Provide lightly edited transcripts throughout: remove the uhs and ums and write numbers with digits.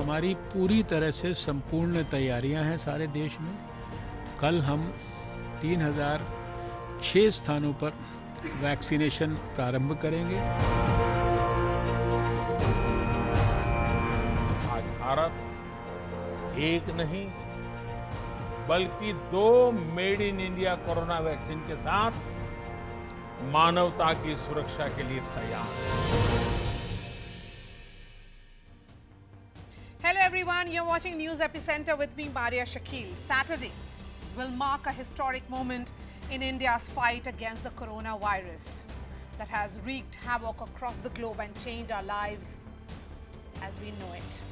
हमारी पूरी तरह से संपूर्ण तैयारियां हैं सारे देश में। कल हम 3006 स्थानों पर वैक्सीनेशन प्रारंभ करेंगे। आज भारत एक नहीं बल्कि 2 made in India corona vaccine के साथ मानवता की सुरक्षा के लिए तैयार है। Hello everyone, you're watching News Epicenter with me, Maria Shakil. Saturday will mark a historic moment in India's fight against the coronavirus that has wreaked havoc across the globe and changed our lives as we know it.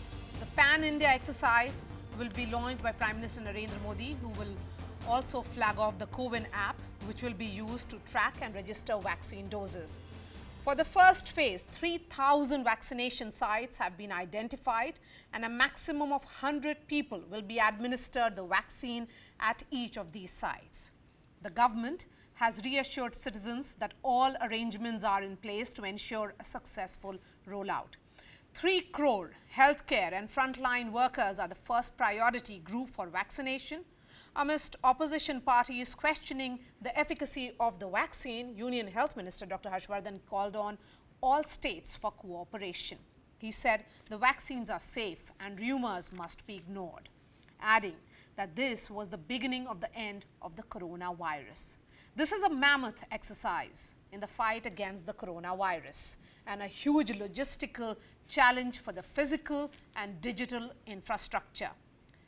The Pan-India exercise will be launched by Prime Minister Narendra Modi, who will also flag off the CoWIN app, which will be used to track and register vaccine doses. For the first phase, 3,000 vaccination sites have been identified and a maximum of 100 people will be administered the vaccine at each of these sites. The government has reassured citizens that all arrangements are in place to ensure a successful rollout. 3 crore healthcare and frontline workers are the first priority group for vaccination. Amidst opposition parties questioning the efficacy of the vaccine, Union Health Minister Dr. Harshvardhan called on all states for cooperation. He said the vaccines are safe and rumors must be ignored, adding that this was the beginning of the end of the coronavirus. This is a mammoth exercise in the fight against the coronavirus and a huge logistical challenge for the physical and digital infrastructure.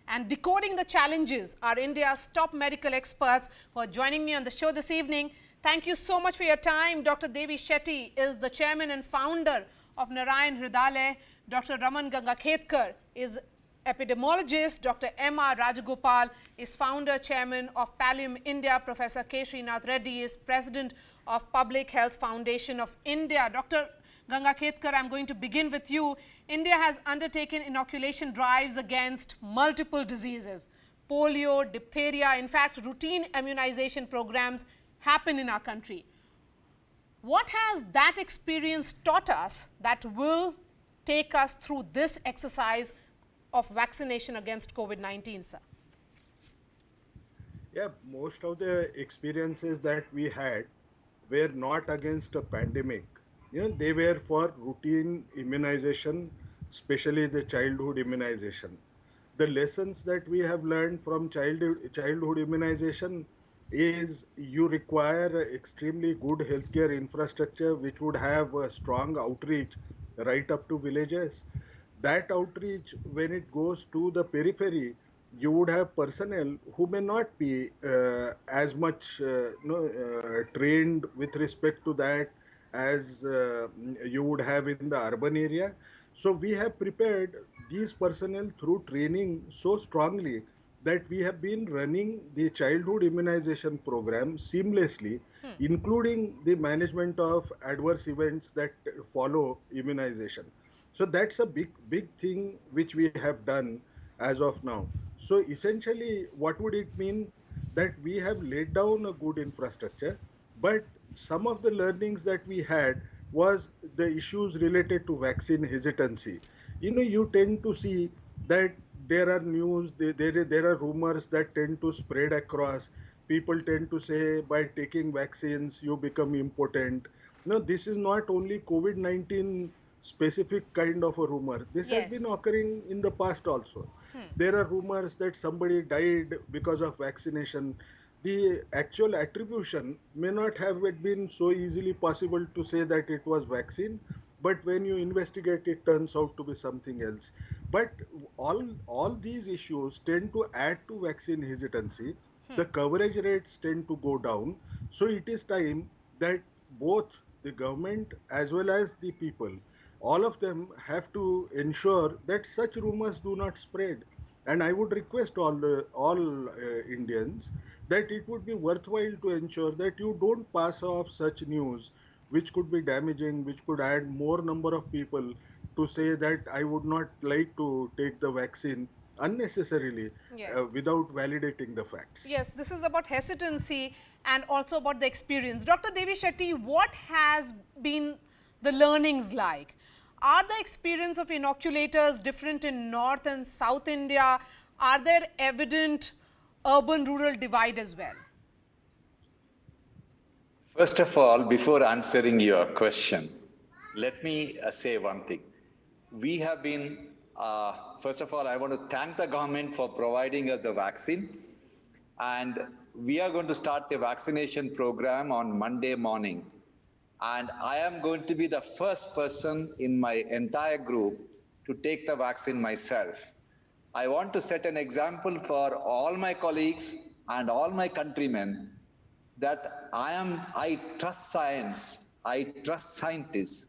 And decoding the challenges are India's top medical experts who are joining me on the show this evening. Thank you so much for your time. Dr. Devi Shetty is the chairman and founder of Narayan Hridayalaya. Dr. Raman Gangakhetkar is epidemiologist. Dr. M.R. Rajagopal is founder chairman of Pallium India. Professor K. Srinath Reddy is president of Public Health Foundation of India. Dr. Gangakhetkar, I'm going to begin with you. India has undertaken inoculation drives against multiple diseases, polio, diphtheria. In fact, routine immunization programs happen in our country. What has that experience taught us that will take us through this exercise of vaccination against COVID-19, sir? Yeah, most of the experiences that we had were not against a pandemic. They were for routine immunization, especially the childhood immunization. The lessons that we have learned from childhood immunization is you require extremely good healthcare infrastructure which would have a strong outreach right up to villages. That outreach, when it goes to the periphery, you would have personnel who may not be as much trained with respect to that as you would have in the urban area. So we have prepared these personnel through training so strongly that we have been running the childhood immunization program seamlessly, including the management of adverse events that follow immunization. So that's a big thing which we have done as of now. So essentially, what would it mean? That we have laid down a good infrastructure, but some of the learnings that we had was the issues related to vaccine hesitancy. You tend to see that there are news, there are rumors that tend to spread across. People tend to say by taking vaccines you become impotent. No, this is not only COVID-19 specific kind of a rumor. This has been Yes. occurring in the past also. There are rumors that somebody died because of vaccination. The actual attribution may not have been so easily possible to say that it was vaccine, but when you investigate, it turns out to be something else. But all these issues tend to add to vaccine hesitancy. The coverage rates tend to go down. So it is time that both the government as well as the people, all of them have to ensure that such rumors do not spread. And I would request all Indians that it would be worthwhile to ensure that you don't pass off such news which could be damaging, which could add more number of people to say that I would not like to take the vaccine unnecessarily Yes. without validating the facts. Yes, this is about hesitancy and also about the experience. Dr. Devi Shetty, what has been the learnings like? Are the experience of inoculators different in North and South India? Are there evident urban-rural divide as well? First of all, before answering your question, let me say one thing. We have been, first of all, I want to thank the government for providing us the vaccine. And we are going to start the vaccination program on Monday morning. And I am going to be the first person in my entire group to take the vaccine myself. I want to set an example for all my colleagues and all my countrymen that I trust science, I trust scientists,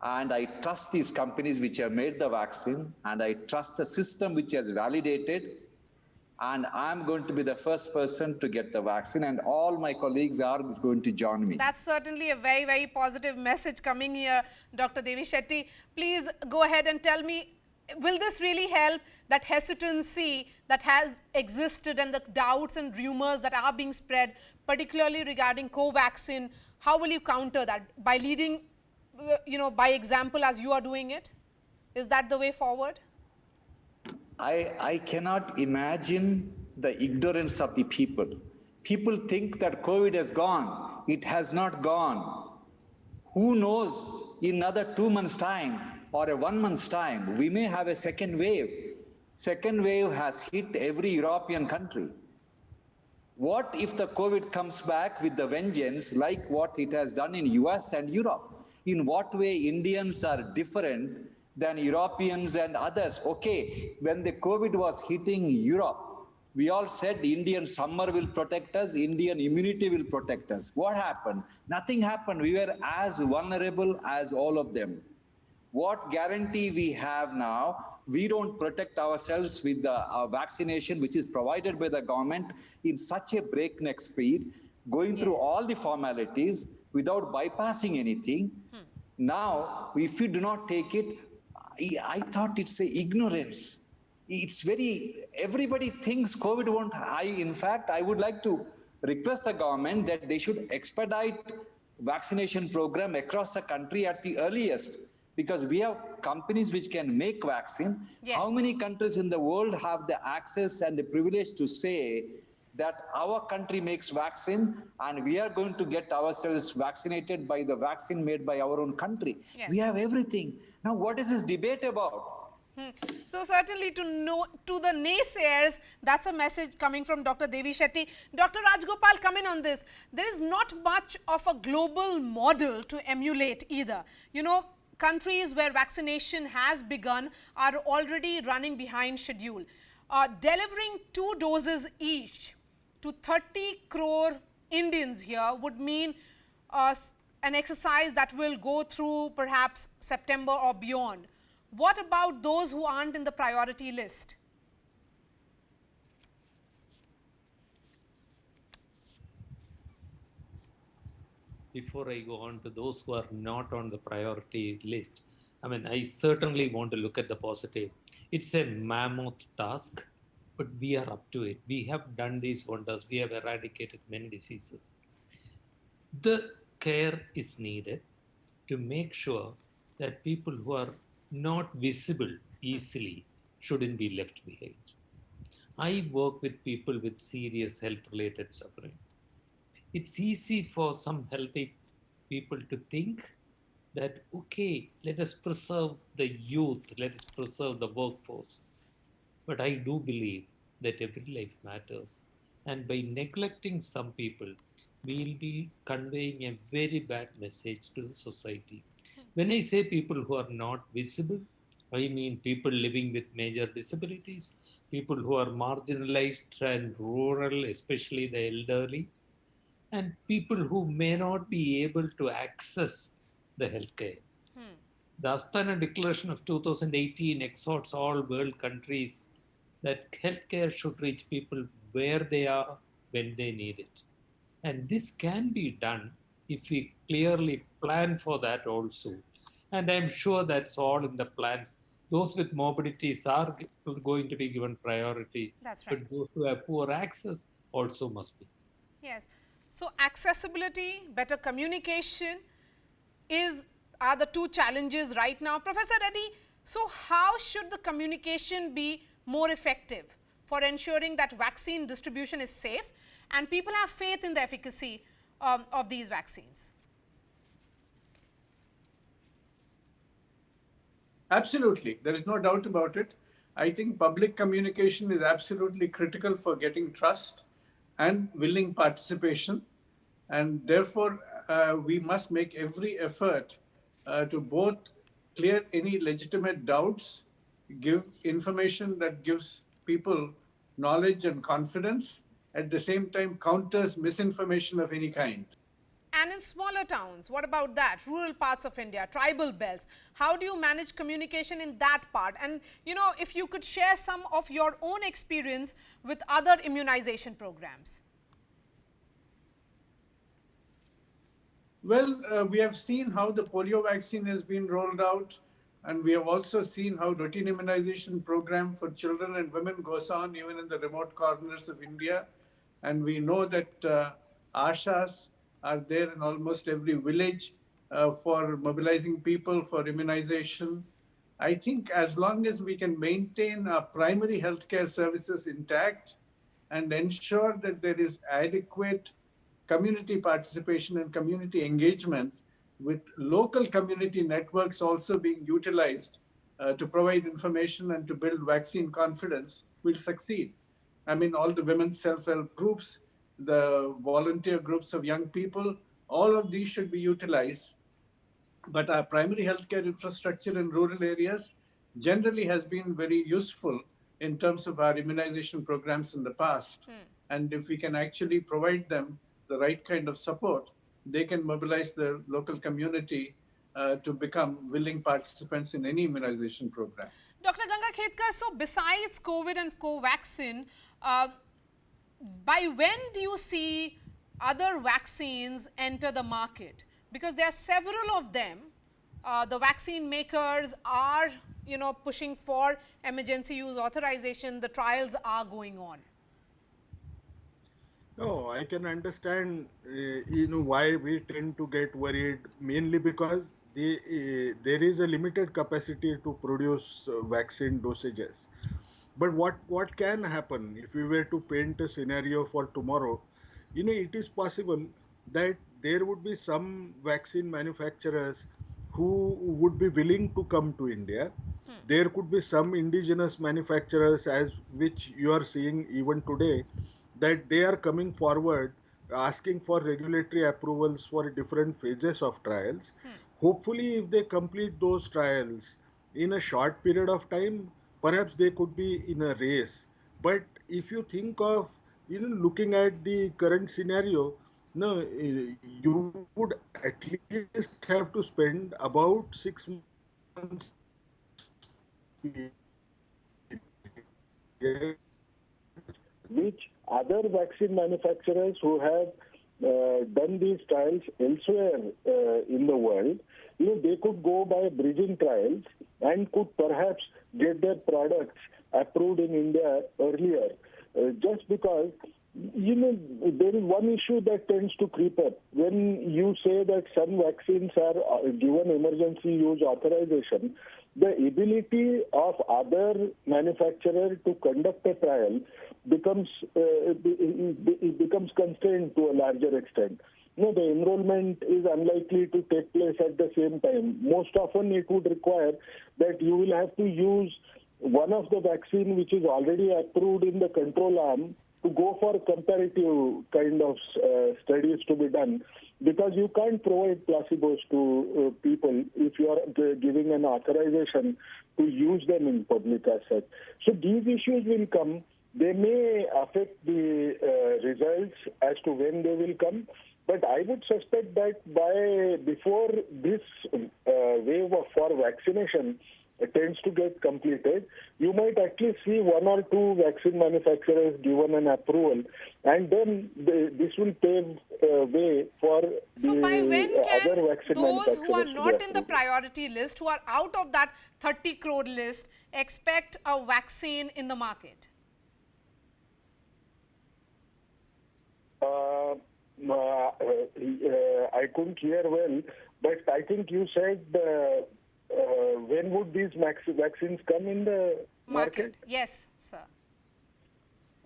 and I trust these companies which have made the vaccine, and I trust the system which has validated, and I'm going to be the first person to get the vaccine, and all my colleagues are going to join me. That's certainly a very, very positive message coming here, Dr. Devi Shetty. Please go ahead and tell me, will this really help that hesitancy that has existed and the doubts and rumors that are being spread, particularly regarding Covaxin? How will you counter that? By leading, by example as you are doing it? Is that the way forward? I cannot imagine the ignorance of the people. People think that COVID has gone. It has not gone. Who knows, in another 2 months' time or a 1 month's time, we may have a second wave. Second wave has hit every European country. What if the COVID comes back with the vengeance like what it has done in US and Europe? In what way Indians are different than Europeans and others? Okay, when the COVID was hitting Europe, we all said Indian summer will protect us, Indian immunity will protect us. What happened? Nothing happened. We were as vulnerable as all of them. What guarantee we have now? We don't protect ourselves with the vaccination which is provided by the government in such a breakneck speed, going through all the formalities without bypassing anything. Now, if we do not take it, I thought it's a ignorance. It's everybody thinks COVID won't. In fact, I would like to request the government that they should expedite vaccination program across the country at the earliest, because we have companies which can make vaccine. Yes. How many countries in the world have the access and the privilege to say that our country makes vaccine and we are going to get ourselves vaccinated by the vaccine made by our own country? Yes. We have everything. Now, what is this debate about? So certainly to the naysayers, that's a message coming from Dr. Devi Shetty. Dr. Rajgopal, come in on this. There is not much of a global model to emulate either. Countries where vaccination has begun are already running behind schedule. Delivering 2 doses each to 30 crore Indians here would mean an exercise that will go through perhaps September or beyond. What about those who aren't in the priority list? Before I go on to those who are not on the priority list, I certainly want to look at the positive. It's a mammoth task, but we are up to it. We have done these wonders. We have eradicated many diseases. The care is needed to make sure that people who are not visible easily shouldn't be left behind. I work with people with serious health-related suffering. It's easy for some healthy people to think that, okay, let us preserve the youth, let us preserve the workforce. But I do believe that every life matters. And by neglecting some people, we'll be conveying a very bad message to the society. When I say people who are not visible, I mean people living with major disabilities, people who are marginalized and rural, especially the elderly, and people who may not be able to access the healthcare. The Astana Declaration of 2018 exhorts all world countries that healthcare should reach people where they are when they need it. And this can be done if we clearly plan for that also. And I'm sure that's all in the plans. Those with morbidities are going to be given priority. That's right. But those who have poor access also must be. Yes. So accessibility, better communication is are the two challenges right now. Professor Reddy, so how should the communication be more effective for ensuring that vaccine distribution is safe and people have faith in the efficacy of these vaccines? Absolutely. There is no doubt about it. I think public communication is absolutely critical for getting trust and willing participation. And therefore, we must make every effort to both clear any legitimate doubts, give information that gives people knowledge and confidence, at the same time counters misinformation of any kind. And in smaller towns, what about that? Rural parts of India, tribal belts. How do you manage communication in that part? And, you know, if you could share some of your own experience with other immunization programs. Well, we have seen how the polio vaccine has been rolled out, and we have also seen how routine immunization program for children and women goes on even in the remote corners of India. And we know that ASHAs are there in almost every village for mobilizing people for immunization. I think as long as we can maintain our primary healthcare services intact and ensure that there is adequate community participation and community engagement, with local community networks also being utilized to provide information and to build vaccine confidence, will succeed. I mean, all the women's self-help groups, the volunteer groups of young people, all of these should be utilized. But our primary healthcare infrastructure in rural areas generally has been very useful in terms of our immunization programs in the past. And if we can actually provide them the right kind of support, they can mobilize the local community to become willing participants in any immunization program. Dr. Ganga Khetkar, so besides COVID and Covaxin, by when do you see other vaccines enter the market? Because there are several of them. The vaccine makers are, you know, pushing for emergency use authorization. The trials are going on. No, I can understand, why we tend to get worried, mainly because there is a limited capacity to produce vaccine dosages. But what can happen if we were to paint a scenario for tomorrow? It is possible that there would be some vaccine manufacturers who would be willing to come to India. There could be some indigenous manufacturers, as which you are seeing even today, that they are coming forward asking for regulatory approvals for different phases of trials. Hopefully, if they complete those trials in a short period of time, perhaps they could be in a race. But if you think of, looking at the current scenario, no, you would at least have to spend about 6 months which other vaccine manufacturers who have done these trials elsewhere in the world, they could go by bridging trials and could perhaps get their products approved in India earlier. Just because, there is one issue that tends to creep up. When you say that some vaccines are given emergency use authorization, the ability of other manufacturers to conduct a trial becomes constrained to a larger extent. The enrollment is unlikely to take place at the same time. Most often it would require that you will have to use one of the vaccine which is already approved in the control arm to go for comparative kind of studies to be done, because you can't provide placebos to people if you are giving an authorization to use them in public as such. So these issues will come. They may affect the results as to when they will come, but I would suspect that before this wave for vaccination tends to get completed, you might at least see one or two vaccine manufacturers given an approval, and then this will pave way for so the by when other can vaccine those who are manufacturers to not be in the approved. priority list, who are out of that 30 crore list, expect a vaccine in the market? I couldn't hear well, But I think you said when would these vaccines come in the market? Yes, sir.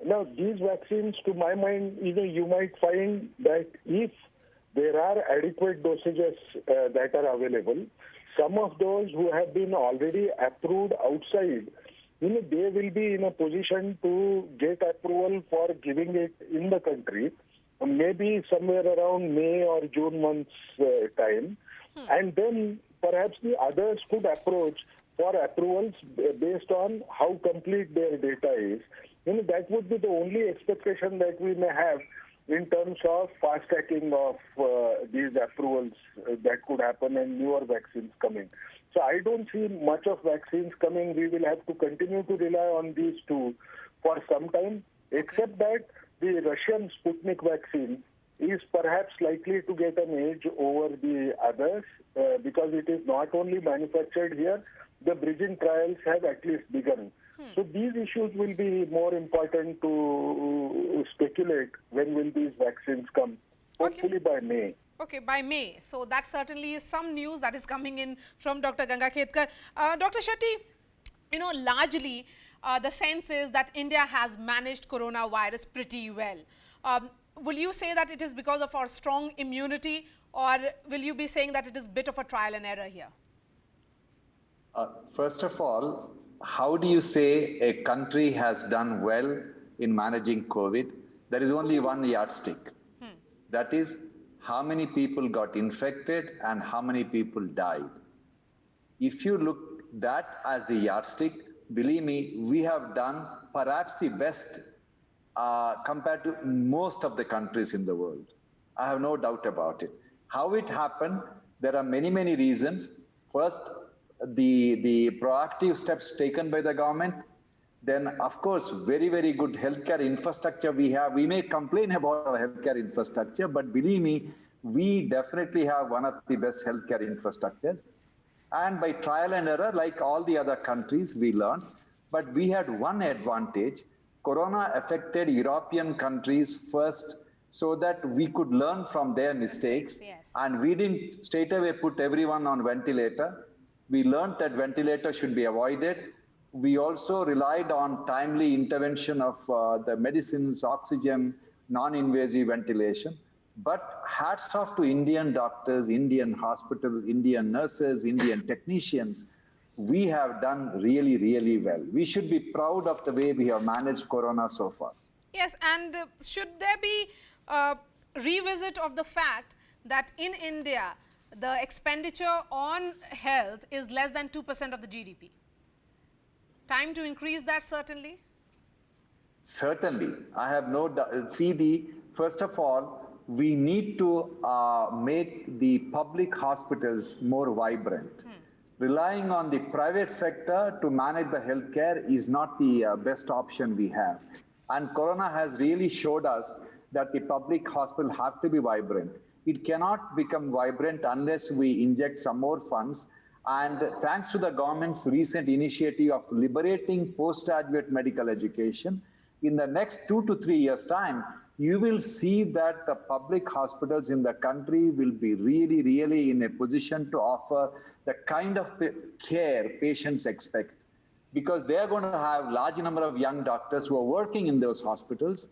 Now, these vaccines, to my mind, you might find that if there are adequate dosages that are available, some of those who have been already approved outside, they will be in a position to get approval for giving it in the country, maybe somewhere around May or June month's time. And then perhaps the others could approach for approvals based on how complete their data is. That would be the only expectation that we may have in terms of fast-tracking of these approvals that could happen and newer vaccines coming. So I don't see much of vaccines coming. We will have to continue to rely on these two for some time, except that the Russian Sputnik vaccine is perhaps likely to get an edge over the others because it is not only manufactured here, the bridging trials have at least begun. So these issues will be more important to speculate when will these vaccines come, hopefully by May. Okay, by May. So that certainly is some news that is coming in from Dr. Ganga Khetkar. Dr. Shetty, largely the sense is that India has managed coronavirus pretty well. Will you say that it is because of our strong immunity, or will you be saying that it is a bit of a trial and error here? First of all, how do you say a country has done well in managing COVID? There is only one yardstick. That is how many people got infected and how many people died. If you look that as the yardstick, believe me, we have done perhaps the best compared to most of the countries in the world. I have no doubt about it. How it happened, there are many, many reasons. First, the proactive steps taken by the government. Then, of course, very, very good healthcare infrastructure we have. We may complain about our healthcare infrastructure, but believe me, we definitely have one of the best healthcare infrastructures. And by trial and error, like all the other countries, we learned. But we had one advantage. Corona affected European countries first so that we could learn from their mistakes. Yes. And we didn't straight away put everyone on ventilator. We learned that ventilator should be avoided. We also relied on timely intervention of the medicines, oxygen, non-invasive ventilation. But hats off to Indian doctors, Indian hospitals, Indian nurses, Indian technicians. We have done really, really well. We should be proud of the way we have managed Corona so far. Yes, and should there be a revisit of the fact that in India, the expenditure on health is less than 2% of the GDP? Time to increase that, certainly? Certainly. I have no doubt. First of all, we need to make the public hospitals more vibrant. Relying on the private sector to manage the healthcare is not the best option we have. And Corona has really showed us that the public hospital have to be vibrant. It cannot become vibrant unless we inject some more funds. And thanks to the government's recent initiative of liberating postgraduate medical education, in the next 2 to 3 years' time, you will see that the public hospitals in the country will be really, really in a position to offer the kind of care patients expect. Because they are going to have a large number of young doctors who are working in those hospitals,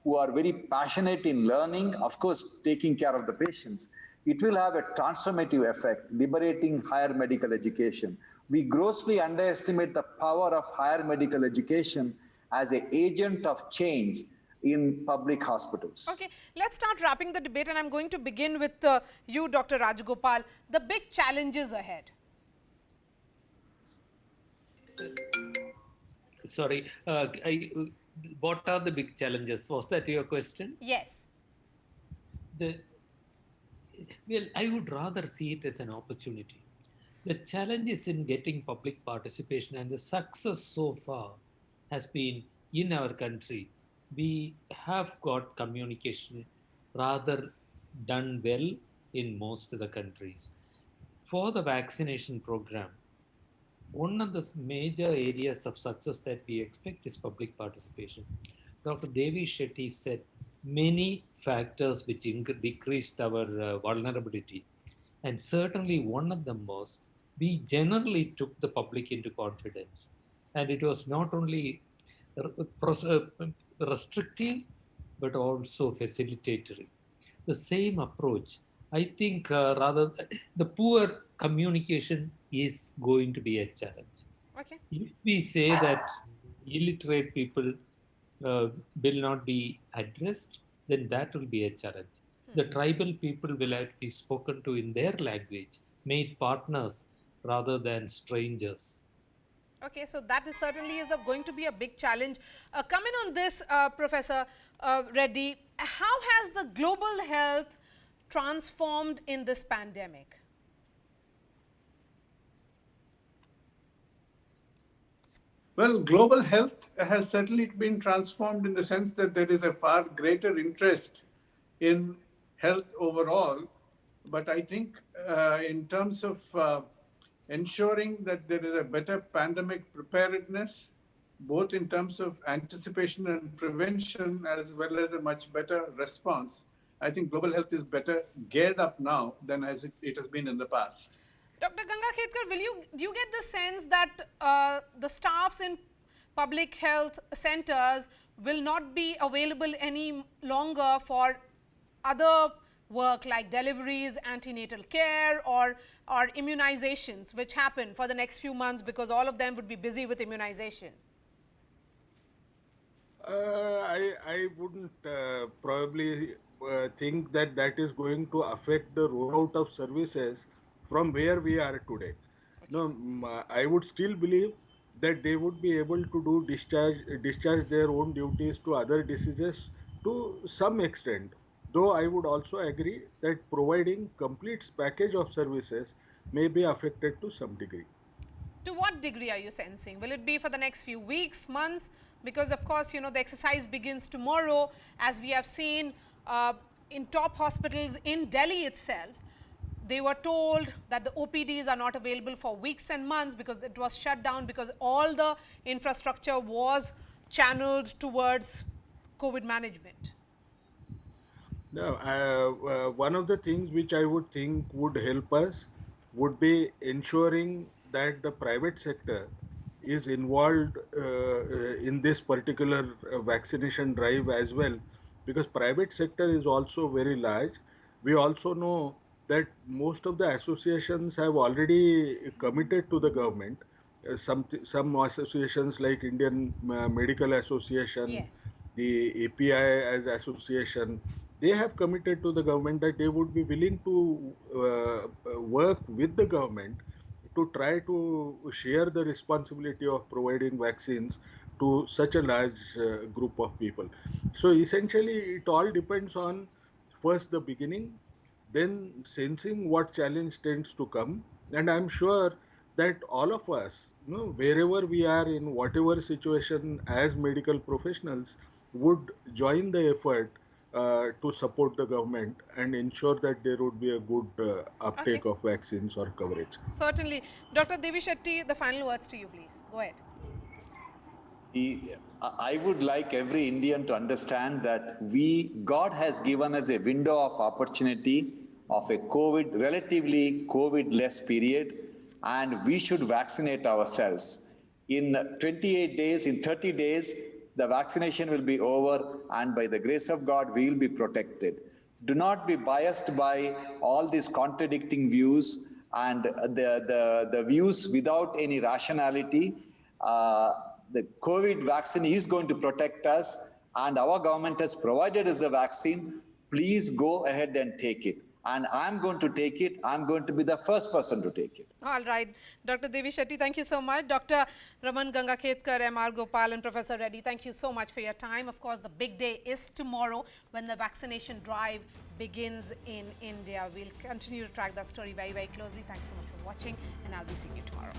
who are very passionate in learning, of course, taking care of the patients. It will have a transformative effect, liberating higher medical education. We grossly underestimate the power of higher medical education as an agent of change in public hospitals. Okay, let's start wrapping the debate, and I'm going to begin with you, Dr. Rajagopal. The big challenges ahead. Sorry, what are the big challenges? Was that your question? Yes. Well, I would rather see it as an opportunity. The challenge is in getting public participation, and the success so far has been in our country. We have got communication rather done well in most of the countries. For the vaccination program, one of the major areas of success that we expect is public participation. Dr. Devi Shetty said many factors which decreased our vulnerability And certainly one of them was we generally took the public into confidence. And it was not only restrictive, but also facilitatory. The same approach, I think, rather, the poor communication is going to be a challenge. Okay. If we say that illiterate people will not be addressed, then that will be a challenge. The tribal people will have to be spoken to in their language, made partners rather than strangers. Okay, so that is certainly going to be a big challenge. Coming on this, Professor Reddy, how has the global health transformed in this pandemic? Well, global health has certainly been transformed in the sense that there is a far greater interest in health overall. But I think in terms of ensuring that there is a better pandemic preparedness, both in terms of anticipation and prevention, as well as a much better response, I think global health is better geared up now than as it has been in the past. Dr. Gangakhetkar, do you get the sense that the staffs in public health centers will not be available any longer for other work like deliveries, antenatal care, or immunizations, which happen for the next few months because all of them would be busy with immunization? I wouldn't probably think that that is going to affect the rollout of services from where we are today. No, I would still believe that they would be able to do discharge their own duties to other diseases to some extent. Though I would also agree that providing complete package of services may be affected to some degree. To what degree are you sensing? Will it be for the next few weeks, months? Because of course, you know, the exercise begins tomorrow, as we have seen in top hospitals in Delhi itself. They were told that the OPDs are not available for weeks and months because it was shut down because all the infrastructure was channeled towards COVID management. No, one of the things which I would think would help us would be ensuring that the private sector is involved in this particular vaccination drive as well, because private sector is also very large. We also know that most of the associations have already committed to the government. Some associations like Indian Medical Association, Yes. the API as association, they have committed to the government that they would be willing to work with the government to try to share the responsibility of providing vaccines to such a large group of people. So essentially, it all depends on first the beginning, then sensing what challenge tends to come. And I'm sure that all of us, you know, wherever we are in whatever situation as medical professionals, would join the effort to support the government and ensure that there would be a good uptake Okay. of vaccines or coverage. Certainly. Dr. Devi Shetty, the final words to you, please. Go ahead. I would like every Indian to understand that God has given us a window of opportunity of a relatively COVID-less period, and we should vaccinate ourselves. In 28 days, in 30 days, the vaccination will be over, and by the grace of God, we will be protected. Do not be biased by all these contradicting views and the views without any rationality. The COVID vaccine is going to protect us, and our government has provided us the vaccine. Please go ahead and take it. And I'm going to take it. I'm going to be the first person to take it. All right. Dr. Devi Shetty, thank you so much. Dr. Raman Gangakhetkar, M.R. Gopal, and Professor Reddy, thank you so much for your time. Of course, the big day is tomorrow when the vaccination drive begins in India. We'll continue to track that story very, very closely. Thanks so much for watching, and I'll be seeing you tomorrow.